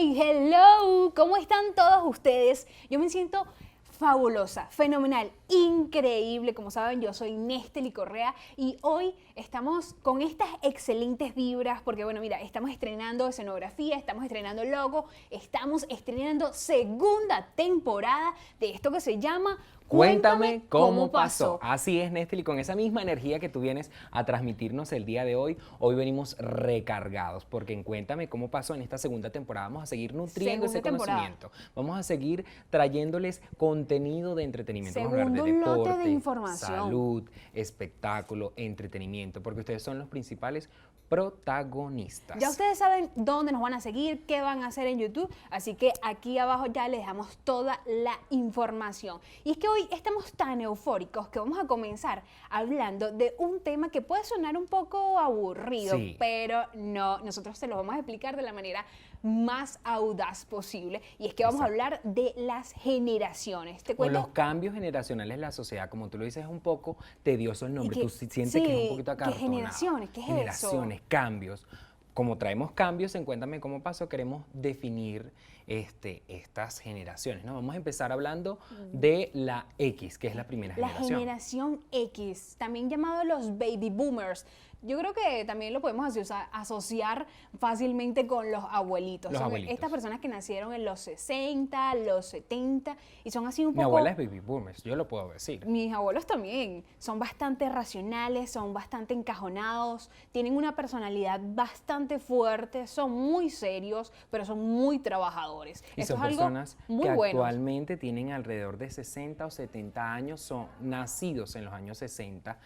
Hey, hello, ¿cómo están todos ustedes? Yo me siento fabulosa, fenomenal, increíble. Como saben, yo soy Nestely Correa y hoy estamos con estas excelentes vibras porque, bueno, mira, estamos estrenando escenografía, estamos estrenando logo, estamos estrenando segunda temporada de esto que se llama Cuéntame cómo pasó. Así es, Nestely, con esa misma energía que tú vienes a transmitirnos el día de hoy, hoy venimos recargados, porque en Cuéntame cómo pasó en esta segunda temporada vamos a seguir nutriendo ese conocimiento. Vamos a seguir trayéndoles contenido de entretenimiento. Vamos a hablar de Segundo lote de deporte, información. salud, espectáculo, entretenimiento, porque ustedes son los principales protagonistas. Ya ustedes saben dónde nos van a seguir, qué van a hacer en YouTube, así que aquí abajo ya les dejamos toda la información. Y es que hoy estamos tan eufóricos que vamos a comenzar hablando de un tema que puede sonar un poco aburrido, Sí. pero no, nosotros se lo vamos a explicar de la manera más audaz posible. Y es que vamos a hablar de las generaciones. Te O cuento. los cambios generacionales en la sociedad, como tú lo dices, es un poco tedioso el nombre. que- Tú sientes sí, que es un poquito ¿qué acartonado. generaciones? ¿Qué es eso? Generaciones, cambios. Como traemos cambios en Cuéntame cómo pasó, queremos definir estas generaciones, ¿no? Vamos a empezar hablando de la X, que es la primera La generación. generación X, también llamado los baby boomers. Yo creo que también lo podemos asociar fácilmente con los abuelitos. Los Son abuelitos. estas personas que nacieron en los 60, los 70 y son así un Mi poco... abuela es baby boomers, yo lo puedo decir. Mis abuelos también son bastante racionales, son bastante encajonados, tienen una personalidad bastante fuerte, son muy serios, pero son muy trabajadores. Y Esto son es algo personas muy que bueno. actualmente tienen alrededor de 60 o 70 años, son nacidos en los años 60.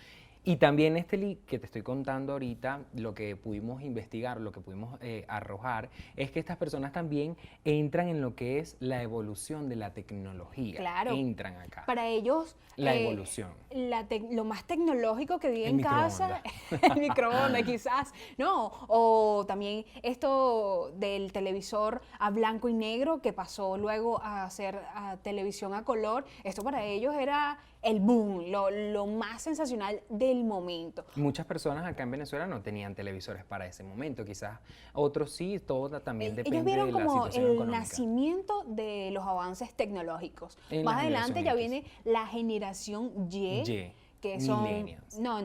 Y también, Nestely, que te estoy contando ahorita, lo que pudimos investigar, lo que pudimos arrojar, es que estas personas también entran en lo que es la evolución de la tecnología. Claro. Entran acá. Para ellos, La evolución. Lo más tecnológico que vi El en casa, el microondas quizás, no, o también esto del televisor a blanco y negro que pasó luego a hacer a televisión a color, esto para ellos era el boom, lo más sensacional del momento. Muchas personas acá en Venezuela no tenían televisores para ese momento, quizás otros sí, todo también depende Ellos vieron de la como situación el económica. nacimiento de los avances tecnológicos. En Más la adelante ya generación viene la generación Y, que son... millennials. No,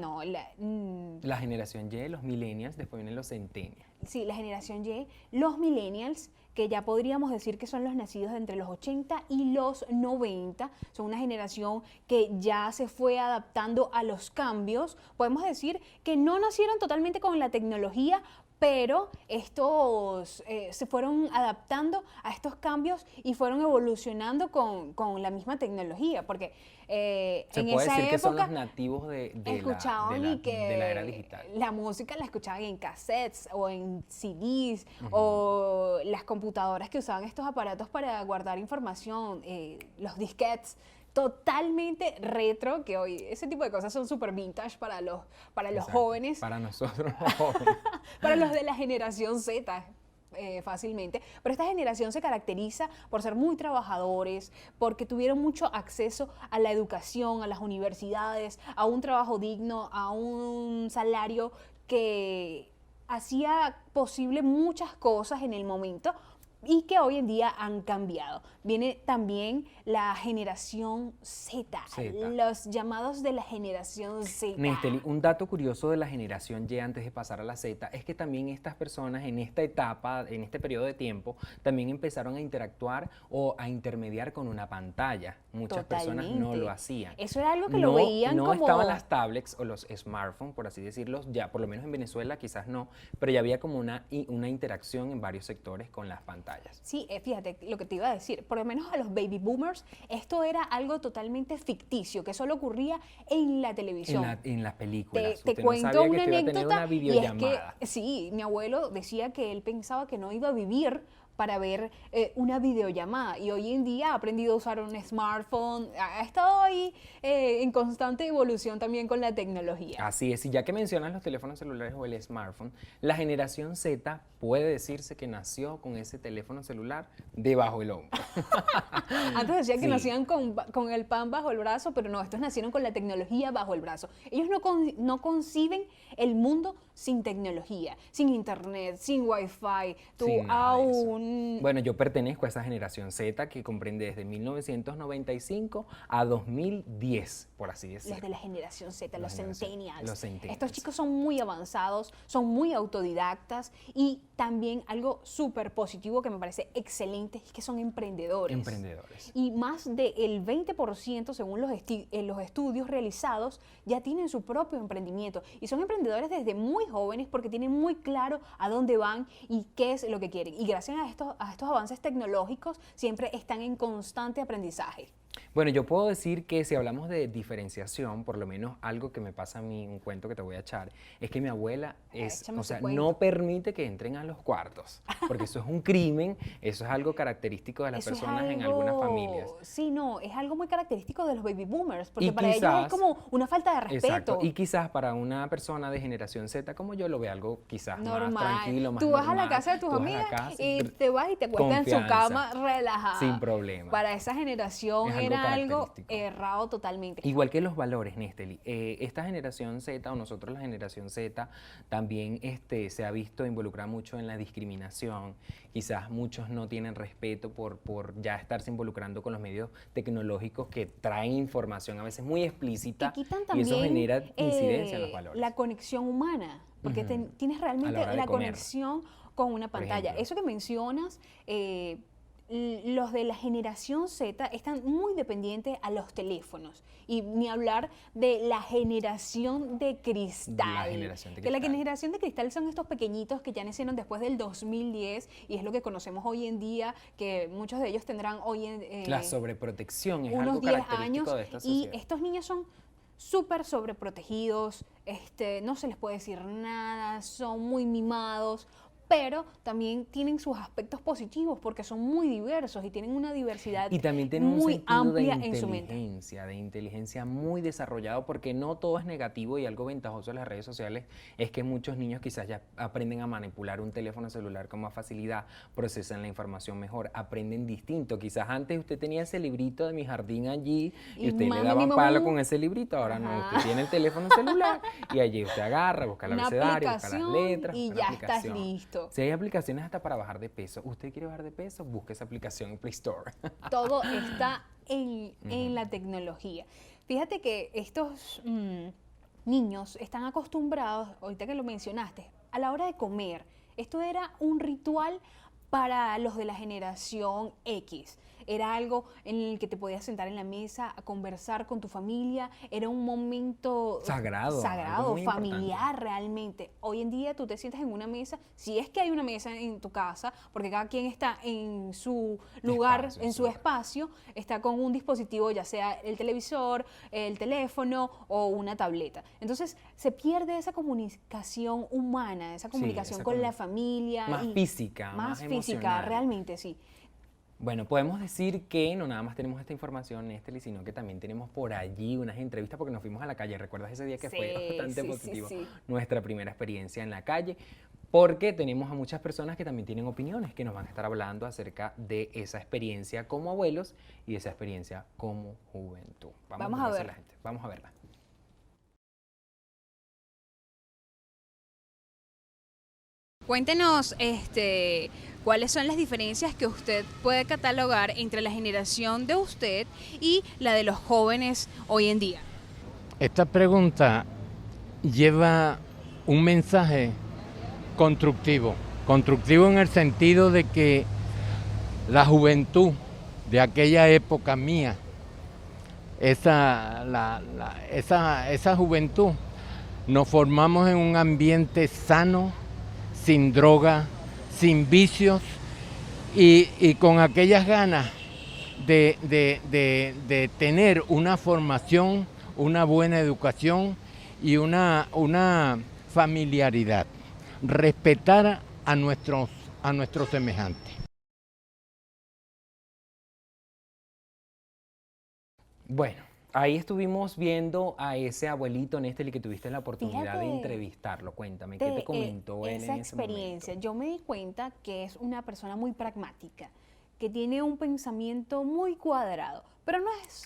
La generación Y, los millennials, después vienen los centennials. sí, la generación Y, los millennials, que ya podríamos decir que son los nacidos entre los 80 y los 90, son una generación que ya se fue adaptando a los cambios. Podemos decir que no nacieron totalmente con la tecnología, pero estos se fueron adaptando a estos cambios y fueron evolucionando con la misma tecnología, porque Se en puede esa decir que son época los nativos de escuchaban y que la era digital. la música la escuchaban en cassettes o en CDs o las computadoras que usaban estos aparatos para guardar información, los disquetes. Totalmente retro, que hoy ese tipo de cosas son súper vintage para los Exacto. jóvenes, Para nosotros los jóvenes. para los de la generación Z. Fácilmente, pero esta generación se caracteriza por ser muy trabajadores, porque tuvieron mucho acceso a la educación, a las universidades, a un trabajo digno, a un salario que hacía posible muchas cosas en el momento y que hoy en día han cambiado. Viene también la generación Z, Z. los llamados de la generación Z. Nestely, un dato curioso de la generación Y antes de pasar a la Z es que también estas personas en esta etapa, en este periodo de tiempo, también empezaron a interactuar o a intermediar con una pantalla. Muchas personas no Totalmente. lo hacían. Eso era algo que lo veían no como... estaban las tablets o los smartphones, por así decirlo, ya por lo menos en Venezuela quizás no, pero ya había como una interacción en varios sectores con las pantallas. Sí, fíjate lo que te iba a decir, por lo menos a los baby boomers, esto era algo totalmente ficticio, que solo ocurría en la televisión. En las películas. Te Usted no cuento sabía que una usted iba a tener anécdota una y es videollamada. que, sí, mi abuelo decía que él pensaba que no iba a vivir para ver una videollamada y hoy en día ha aprendido a usar un smartphone, ha estado ahí en constante evolución también con la tecnología. Así es, y ya que mencionas los teléfonos celulares o el smartphone, la generación Z puede decirse que nació con ese teléfono celular debajo del hombro. Antes decía que Sí. nacían con el pan bajo el brazo, pero no, estos nacieron con la tecnología bajo el brazo. Ellos no conciben el mundo sin tecnología, sin internet, sin wifi. Tú Sin nada de eso. Bueno, yo pertenezco a esa generación Z que comprende desde 1995 a 2010, por así decirlo. Los de la generación Z, los centennials. Los centennials. Estos chicos son muy avanzados, son muy autodidactas y también algo súper positivo que me parece excelente es que son emprendedores. Emprendedores. Y más del 20% según los estudios realizados ya tienen su propio emprendimiento y son emprendedores desde muy jóvenes porque tienen muy claro a dónde van y qué es lo que quieren. Y gracias a estos avances tecnológicos siempre están en constante aprendizaje. Bueno, yo puedo decir que si hablamos de diferenciación, por lo menos algo que me pasa a mí, un cuento que te voy a echar, es que mi abuela Échame o su sea, cuento. no permite que entren a los cuartos, porque eso es un crimen, eso es algo característico de las Eso es personas en algunas algo- familias. Sí, no, es algo muy característico de los baby boomers, porque Y para ellos quizás- es como una falta de respeto. Exacto, y quizás para una persona de generación Z como yo lo ve algo quizás más Normal. tranquilo, más Tú vas a la normal. casa de tus Tú vas a la amigas casa y te vas y te acuestas en su confianza, cama relajada. sin problema. Para esa generación Es algo era algo característico. errado totalmente. Igual que los valores, Nesteli, esta generación Z o nosotros la generación Z también se ha visto involucrada mucho en la discriminación. Quizás muchos no tienen respeto por ya estarse involucrando con los medios tecnológicos que traen información a veces muy explícita Que quitan y también eso genera incidencia en los valores. la conexión humana, porque Ujú. tienes realmente A la hora de la comer, conexión con una por pantalla. ejemplo. Eso que mencionas, los de la generación Z están muy dependientes a los teléfonos y ni hablar de la generación de cristal. La generación de Que la cristal. generación de cristal son estos pequeñitos que ya nacieron después del 2010 y es lo que conocemos hoy en día, que muchos de ellos tendrán hoy en La sobreprotección es unos algo 10 característico años de esta y sociedad. estos niños son súper sobreprotegidos, no se les puede decir nada, son muy mimados, pero también tienen sus aspectos positivos porque son muy diversos y tienen una diversidad Y también tiene un muy sentido amplia de en su mente. inteligencia muy desarrollado, porque no todo es negativo y algo ventajoso de las redes sociales es que muchos niños quizás ya aprenden a manipular un teléfono celular con más facilidad, procesan la información mejor, aprenden distinto. Quizás antes usted tenía ese librito de mi jardín allí y Y usted le mami, daban mi palo mamá. con ese librito, ahora no, Ajá. usted tiene el teléfono celular y allí usted agarra, busca el Una abecedario, busca las aplicación letras, y busca la ya estás aplicación. listo. Si hay aplicaciones hasta para bajar de peso, ¿usted quiere bajar de peso? Busque esa aplicación en Play Store. Todo está en la tecnología. Fíjate que estos niños están acostumbrados, ahorita que lo mencionaste, a la hora de comer. Esto era un ritual para los de la generación X. Era algo en el que te podías sentar en la mesa a conversar con tu familia. Era un momento Sagrado, algo muy familiar realmente. Hoy en día tú te sientas en una mesa, si es que hay una mesa en tu casa, porque cada quien está en su lugar, Espacio, en su espacio, está con un dispositivo, ya sea el televisor, el teléfono o una tableta. Entonces se pierde esa comunicación humana, esa comunicación esa con la familia. más y física, más física, emocional. realmente sí. Bueno, podemos decir que no nada más tenemos esta información, Nesteli, sino que también tenemos por allí unas entrevistas porque nos fuimos a la calle. ¿Recuerdas ese día que fue Sí, bastante sí, positivo? sí. Nuestra primera experiencia en la calle, porque tenemos a muchas personas que también tienen opiniones, que nos van a estar hablando acerca de esa experiencia como abuelos y de esa experiencia como juventud. Vamos a ponerse ver. la gente. Vamos a verla. Cuéntenos, cuáles son las diferencias que usted puede catalogar entre la generación de usted y la de los jóvenes hoy en día. Esta pregunta lleva un mensaje constructivo, constructivo en el sentido de que la juventud de aquella época mía, esa juventud, nos formamos en un ambiente sano, sin droga, sin vicios y con aquellas ganas de tener una formación, una buena educación y una familiaridad, respetar a nuestros semejantes. Bueno, ahí estuvimos viendo a ese abuelito, Nesteli, que tuviste la oportunidad de Fíjate entrevistarlo. Cuéntame, ¿qué te comentó él esa en ese momento? experiencia? Yo me di cuenta que es una persona muy pragmática, que tiene un pensamiento muy cuadrado, pero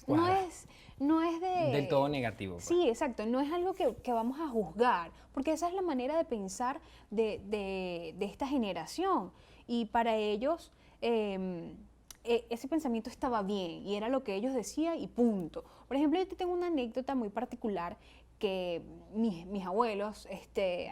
Cuadra. no es de... Del todo negativo. Pues. Sí, exacto, no es algo que vamos a juzgar, porque esa es la manera de pensar de esta generación. Y para ellos ese pensamiento estaba bien y era lo que ellos decían y punto. Por ejemplo, yo te tengo una anécdota muy particular que mis abuelos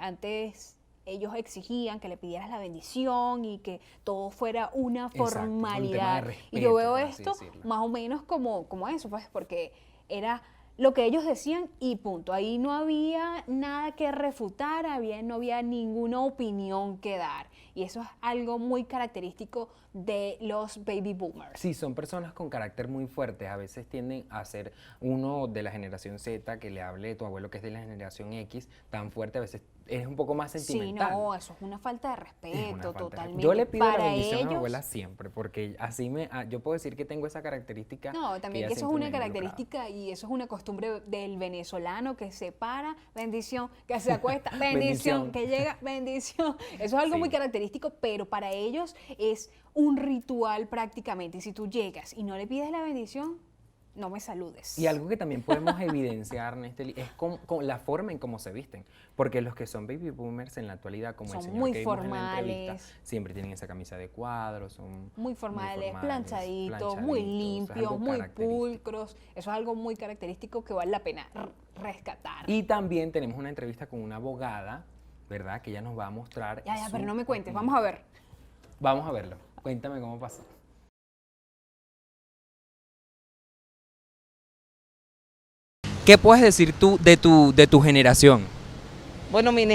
antes... Ellos exigían que le pidieras la bendición y que todo fuera una Exacto, fue un tema de formalidad. respeto, Y yo veo por así esto decirlo. más o menos como eso, pues, porque era lo que ellos decían y punto. Ahí no había nada que refutar, no había ninguna opinión que dar. Y eso es algo muy característico de los baby boomers. Sí, son personas con carácter muy fuertes. A veces tienden a ser uno de la generación Z que le hable de tu abuelo que es de la generación X tan fuerte. A veces es un poco más Sí, sentimental. no, eso es una falta de Es una respeto falta de respeto. totalmente. Yo le pido la Para bendición a mi ellos, abuela siempre, porque así yo puedo decir que tengo esa característica. no, también ella que eso es siempre una me ha inculcado. característica y eso es una costumbre del venezolano que se para, bendición, que se acuesta, bendición, Bendición. que llega, bendición. Eso es algo Sí. muy característico, pero para ellos es un ritual prácticamente. Y si tú llegas y no le pides la bendición, no me saludes. Y algo que también podemos evidenciar, Nesteli, es con la forma en cómo se visten. Porque los que son baby boomers en la actualidad, como Son el señor muy que vimos en la entrevista, formales. siempre tienen esa camisa de cuadros, son Muy formales, planchaditos, planchaditos, muy es limpios, algo muy característico. pulcros. Eso es algo muy característico que vale la pena rescatar. Y también tenemos una entrevista con una abogada, ¿verdad? Que ella nos va a mostrar. Ya, su pero no me cuentes, opinión. vamos a ver. Vamos a verlo. Cuéntame cómo pasó. ¿Qué puedes decir tú de tu generación? Bueno, mi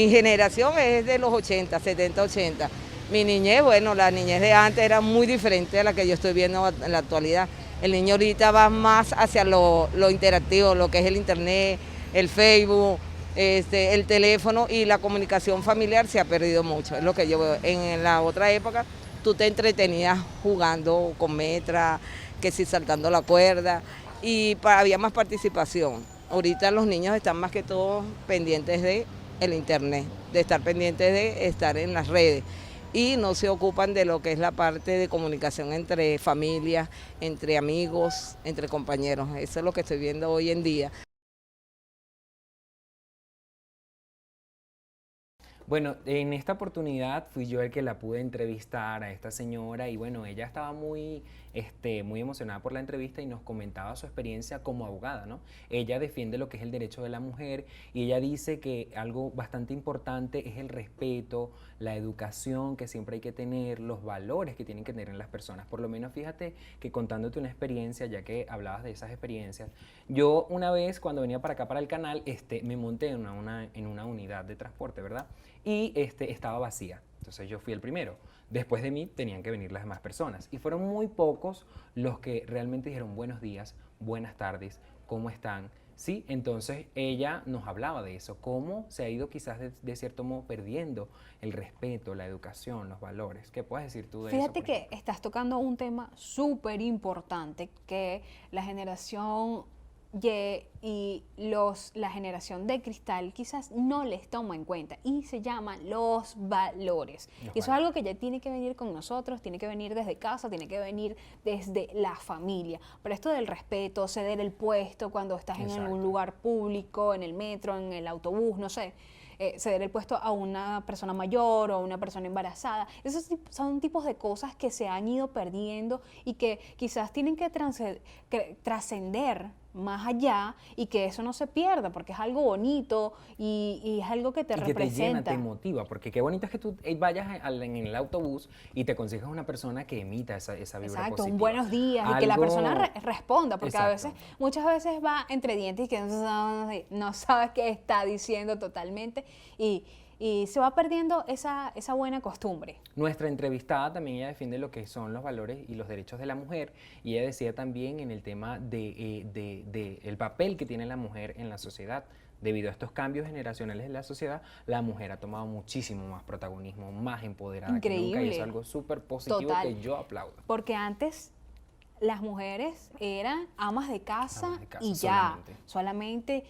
generación es de los 80, 70, 80. Mi niñez, bueno, la niñez de antes era muy diferente a la que yo estoy viendo en la actualidad. El niño ahorita va más hacia lo interactivo, lo que es el internet, el Facebook, el teléfono, y la comunicación familiar se ha perdido mucho. Es lo que yo veo. En la otra época tú te entretenías jugando con metra, que si saltando la cuerda, y había más participación. Ahorita los niños están más que todo pendientes de el internet, de estar pendientes de estar en las redes, y no se ocupan de lo que es la parte de comunicación entre familias, entre amigos, entre compañeros. Eso es lo que estoy viendo hoy en día. Bueno, en esta oportunidad fui yo el que la pude entrevistar a esta señora y bueno, ella estaba muy emocionada por la entrevista y nos comentaba su experiencia como abogada, ¿no? Ella defiende lo que es el derecho de la mujer y ella dice que algo bastante importante es el respeto, la educación que siempre hay que tener, los valores que tienen que tener las personas. Por lo menos fíjate que contándote una experiencia, ya que hablabas de esas experiencias, yo una vez cuando venía para acá para el canal, me monté en una unidad de transporte, ¿verdad? Y estaba vacía. Entonces yo fui el primero. Después de mí tenían que venir las demás personas. Y fueron muy pocos los que realmente dijeron buenos días, buenas tardes, ¿cómo están? Sí, entonces ella nos hablaba de eso, cómo se ha ido quizás de cierto modo perdiendo el respeto, la educación, los valores. ¿Qué puedes decir tú de eso? Fíjate por que ejemplo? estás tocando un tema súper importante que la generación Y la generación de cristal quizás no les toma en cuenta y se llaman los valores. Y eso es algo que ya tiene que venir con nosotros, tiene que venir desde casa, tiene que venir desde la familia. Pero esto del respeto, ceder el puesto cuando estás en algún lugar público, en el metro, en el autobús, no sé. Ceder el puesto a una persona mayor o a una persona embarazada. Esos son tipos de cosas que se han ido perdiendo y que quizás tienen que trascender más allá y que eso no se pierda porque es algo bonito y es algo que te representa. Que te llena, te motiva, porque qué bonito es que tú vayas en el autobús y te consigas una persona que emita esa vibra Exacto, positiva. un buenos días y que la persona responda, porque muchas veces va entre dientes y que no sabes qué está diciendo totalmente y se va perdiendo esa buena costumbre. Nuestra entrevistada también ella defiende lo que son los valores y los derechos de la mujer y ella decía también en el tema de el papel que tiene la mujer en la sociedad. Debido a estos cambios generacionales en la sociedad, la mujer ha tomado muchísimo más protagonismo, más empoderada que nunca y es algo súper positivo que yo aplaudo. Porque antes las mujeres eran amas de casa y ya, solamente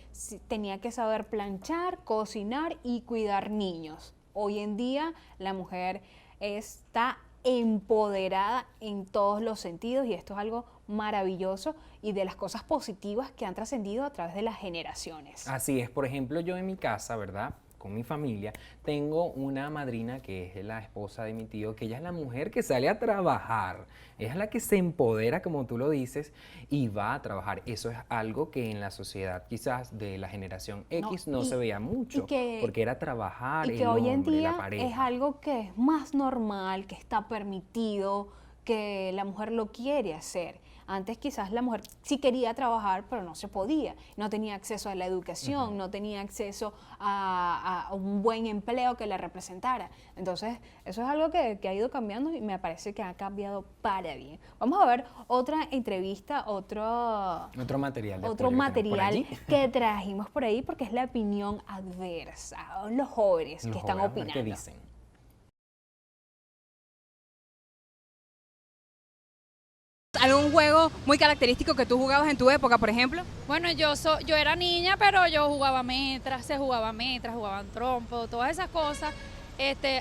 tenía que saber planchar, cocinar y cuidar niños. Hoy en día la mujer está empoderada en todos los sentidos y esto es algo maravilloso y de las cosas positivas que han trascendido a través de las generaciones. Así es, por ejemplo, yo en mi casa, ¿verdad? Con mi familia, tengo una madrina que es la esposa de mi tío, que ella es la mujer que sale a trabajar, ella es la que se empodera, como tú lo dices, y va a trabajar. Eso es algo que en la sociedad quizás de la generación X no se veía mucho, porque era trabajar, y que el hoy en hombre, la día pareja. es algo que es más normal, que está permitido, que la mujer lo quiere hacer. Antes quizás la mujer sí quería trabajar, pero no se podía. No tenía acceso a la educación, no tenía acceso a un buen empleo que la representara. Entonces, eso es algo que ha ido cambiando y me parece que ha cambiado para bien. Vamos a ver otra entrevista, otro material, de otro apoyo que tenemos por material allí. que trajimos por ahí porque es la opinión adversa. Los jóvenes que Los están jóvenes, a ver opinando. ¿qué dicen? ¿Algún juego muy característico que tú jugabas en tu época, por ejemplo? Bueno, yo era niña, pero yo jugaba metras, jugaban trompo, todas esas cosas.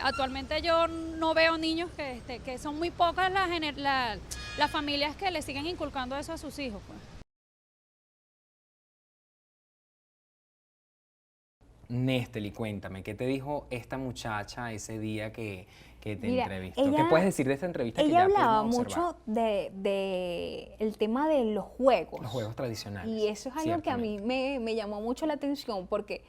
Actualmente yo no veo niños que son muy pocas las familias que le siguen inculcando eso a sus hijos, pues. Néstor, cuéntame, ¿qué te dijo esta muchacha ese día que te Mira, entrevistó? ella- ¿Qué puedes decir de esta entrevista que Ella ya hablaba pudimos observar? mucho de el tema de los juegos. Los juegos tradicionales. Y eso es algo que a mí ciertamente. me llamó mucho la atención porque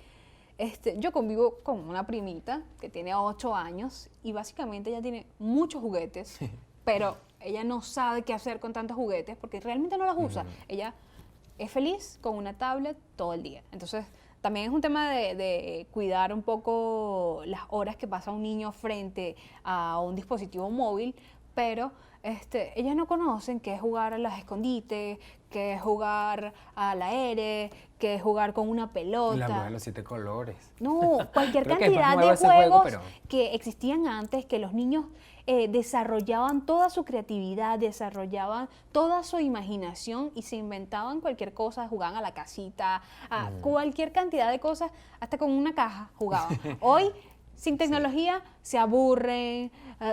yo convivo con una primita que tiene 8 años y básicamente ella tiene muchos juguetes, pero ella no sabe qué hacer con tantos juguetes porque realmente no los usa. Ella es feliz con una tablet todo el día. Entonces, también es un tema de cuidar un poco las horas que pasa un niño frente a un dispositivo móvil, pero ellas no conocen qué es jugar a las escondites, qué es jugar al aire, qué es jugar con una pelota. La bruja de los 7 colores. No, cualquier Creo que es más cantidad nuevo de ese juego, juegos pero- que existían antes, que los niños desarrollaban toda su creatividad, desarrollaban toda su imaginación y se inventaban cualquier cosa, jugaban a la casita, a cualquier cantidad de cosas, hasta con una caja jugaban. Hoy, sin tecnología, se aburren,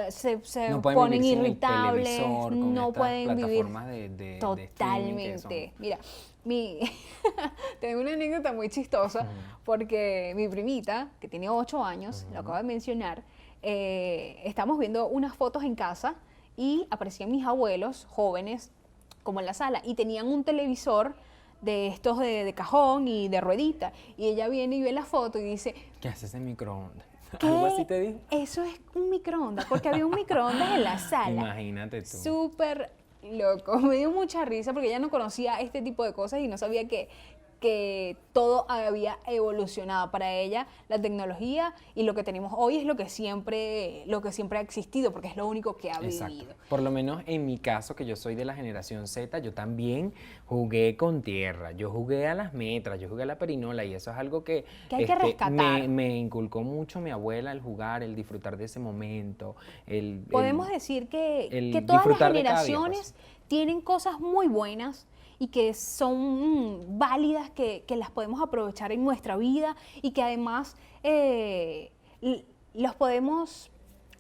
se No pueden ponen vivir sin el irritables, televisor, con no estas pueden vivir plataformas de streaming que son- totalmente. Mira, tengo una anécdota muy chistosa porque mi primita, que tiene 8 años, lo acabo de mencionar, estamos viendo unas fotos en casa y aparecían mis abuelos jóvenes como en la sala y tenían un televisor de estos de cajón y de ruedita y ella viene y ve la foto y dice, ¿Qué haces en microondas? ¿qué? ¿Algo así te dijo? Eso es un microondas, porque había un microondas en la sala. Imagínate tú. Súper loco, me dio mucha risa porque ella no conocía este tipo de cosas y no sabía que todo había evolucionado. Para ella la tecnología y lo que tenemos hoy es lo que siempre ha existido porque es lo único que ha Exacto. vivido. Por lo menos en mi caso, que yo soy de la generación Z, yo también jugué con tierra, yo jugué a las metras, yo jugué a la perinola y eso es algo que hay que rescatar. me inculcó mucho mi abuela, el jugar, el disfrutar de ese momento. Podemos decir que el todas las disfrutar de cada día, generaciones tienen cosas muy buenas y que son válidas, que las podemos aprovechar en nuestra vida y que además los podemos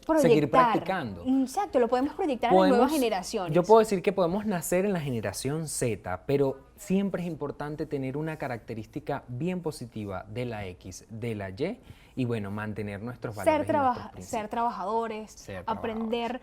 proyectar. Seguir practicando. Exacto, lo podemos proyectar a las nuevas generaciones. Yo puedo decir que podemos nacer en la generación Z, pero siempre es importante tener una característica bien positiva de la X, de la Y bueno, mantener nuestros valores y nuestros principios. Ser trabajadores, Ser aprender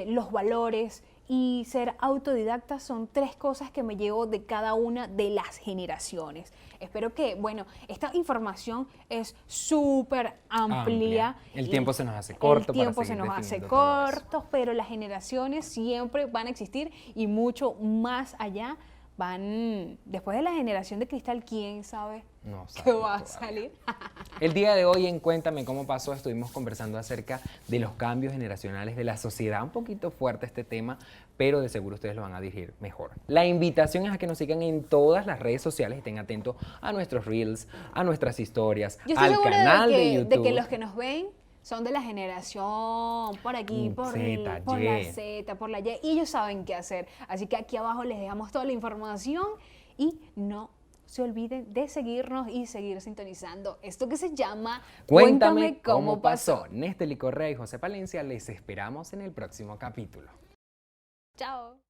los valores y ser autodidacta son 3 cosas que me llevo de cada una de las generaciones. Espero que, bueno, esta información es súper amplia. El tiempo se nos hace corto. El tiempo para se seguir nos hace definiendo todo eso. corto, pero las generaciones siempre van a existir y mucho más allá van, después de la generación de cristal, ¿quién sabe No qué sabemos va a todavía. salir? El día de hoy en Cuéntame Cómo Pasó estuvimos conversando acerca de los cambios generacionales de la sociedad. Un poquito fuerte este tema, pero de seguro ustedes lo van a dirigir mejor. La invitación es a que nos sigan en todas las redes sociales y estén atentos a nuestros reels, a nuestras historias, Yo estoy al segura canal de de YouTube. que los que nos ven son de la generación por aquí, por Z, la Y. Z, por la Y, y ellos saben qué hacer. Así que aquí abajo les dejamos toda la información y no se olviden de seguirnos y seguir sintonizando esto que se llama Cuéntame cómo pasó. Néstor Correa y José Palencia les esperamos en el próximo capítulo. Chao.